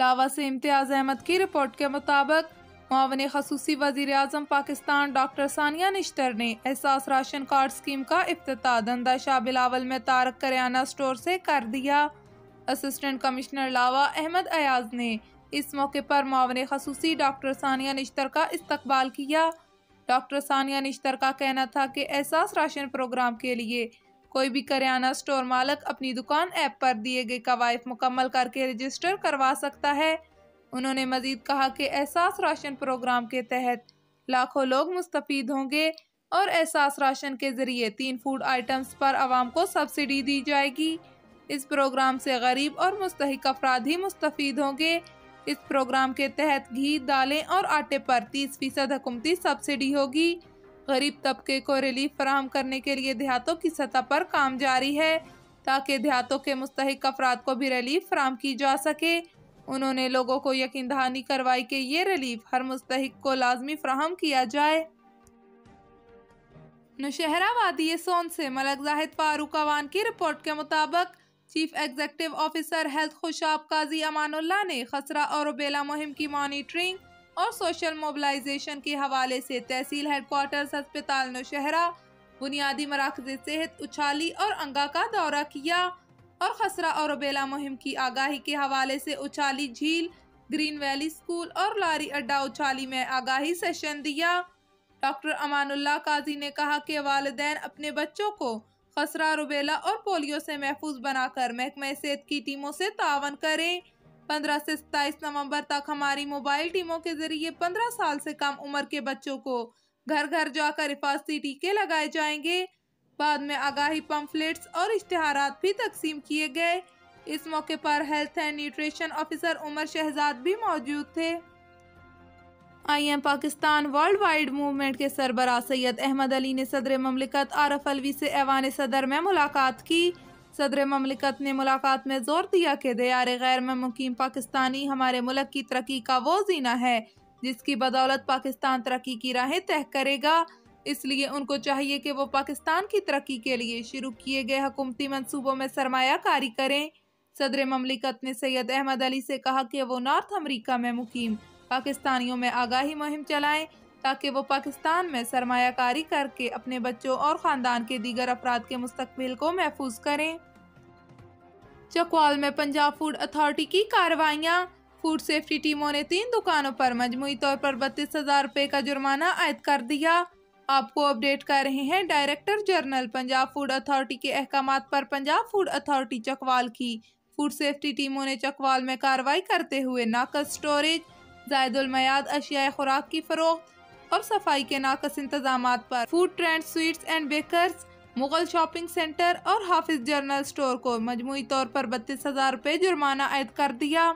لاوا سے امتیاز احمد کی رپورٹ کے مطابق معاون خصوصی وزیر اعظم پاکستان ڈاکٹر ثانیہ نشتر نے احساس راشن کارڈ اسکیم کا افتتاح دندہ شاہ بلاول میں طارق کریانہ اسٹور سے کر دیا۔ اسسٹنٹ کمشنر لاوا احمد ایاز نے اس موقع پر معاون خصوصی ڈاکٹر ثانیہ نشتر کا استقبال کیا۔ ڈاکٹر ثانیہ نشتر کا کہنا تھا کہ احساس راشن پروگرام کے لیے کوئی بھی کریانہ اسٹور مالک اپنی دکان ایپ پر دیے گئے قوائف مکمل کر کے رجسٹر کروا سکتا ہے۔ انہوں نے مزید کہا کہ احساس راشن پروگرام کے تحت لاکھوں لوگ مستفید ہوں گے اور احساس راشن کے ذریعے 3 فوڈ آئٹمز پر عوام کو سبسڈی دی جائے گی۔ اس پروگرام سے غریب اور مستحق افراد ہی مستفید ہوں گے۔ اس پروگرام کے تحت گھی، دالیں اور آٹے پر 30% حکومتی سبسڈی ہوگی۔ غریب طبقے کو ریلیف فراہم کرنے کے لیے دیہاتوں کی سطح پر کام جاری ہے تاکہ دیہاتوں کے مستحق افراد کو بھی ریلیف فراہم کی جا سکے۔ انہوں نے لوگوں کو یقین دہانی کروائی کہ یہ ریلیف ہر مستحق کو لازمی فراہم کیا جائے۔ نوشہرہ وادی سون سے ملک زاہد فاروق اوان کی رپورٹ کے مطابق chief executive officer health Khushab قاضی امان اللہ نے خسرہ اور روبیلا مہم کی مانیٹرنگ اور سوشل موبلائزیشن کے حوالے سے تحصیل ہیڈ کوارٹرز ہسپتال نوشہرہ، بنیادی مراکز صحت اچھالی اور انگا کا دورہ کیا اور خسرہ اور روبیلا مہم کی آگاہی کے حوالے سے اچھالی جھیل، گرین ویلی اسکول اور لاری اڈا اچھالی میں آگاہی سیشن دیا۔ ڈاکٹر امان اللہ قاضی نے کہا کہ والدین اپنے بچوں کو خسرہ، روبیلا اور پولیو سے محفوظ بنا کر محکمہ صحت کی ٹیموں سے تعاون کریں۔ 15 سے 27 نومبر تک ہماری موبائل ٹیموں کے ذریعے 15 سال سے کم عمر کے بچوں کو گھر گھر جا کر حفاظتی ٹیکے لگائے جائیں گے۔ بعد میں آگاہی پمفلیٹس اور اشتہارات بھی تقسیم کیے گئے۔ اس موقع پر health and nutrition officer Umar Shahzad بھی موجود تھے۔ I am Pakistan world wide movement کے سربراہ سید احمد علی نے صدر مملکت عارف علوی سے ایوان صدر میں ملاقات کی۔ صدر مملکت نے ملاقات میں زور دیا کہ دیار غیر میں مقیم پاکستانی ہمارے ملک کی ترقی کا وہ زینہ ہے جس کی بدولت پاکستان ترقی کی راہیں طے کرے گا۔ اس لیے ان کو چاہیے کہ وہ پاکستان کی ترقی کے لیے شروع کیے گئے حکومتی منصوبوں میں سرمایہ کاری کریں۔ صدر مملکت نے سید احمد علی سے کہا کہ وہ نارتھ امریکہ میں مقیم پاکستانیوں میں آگاہی مہم چلائیں تاکہ وہ پاکستان میں سرمایہ کاری کر کے اپنے بچوں اور خاندان کے دیگر افراد کے مستقبل کو محفوظ کریں۔ چکوال میں پنجاب فوڈ اتھارٹی کی کارروائیاں۔ فوڈ سیفٹی ٹیموں نے 3 دکانوں پر مجموعی طور پر 32,000 روپے کا جرمانہ عائد کر دیا۔ آپ کو اپڈیٹ کر رہے ہیں director general Punjab food authority کے احکامات پر۔ پنجاب فوڈ اتھارٹی چکوال کی فوڈ سیفٹی ٹیموں نے چکوال میں کارروائی کرتے ہوئے ناقص سٹوریج، زائد المیعاد اشیاء خوراک کی فروخت اور صفائی کے ناقص انتظامات پر food trend sweets and bakers, Mughal shopping centre اور حافظ جنرل اسٹور کو مجموعی طور پر 32,000 روپے جرمانہ عائد کر دیا۔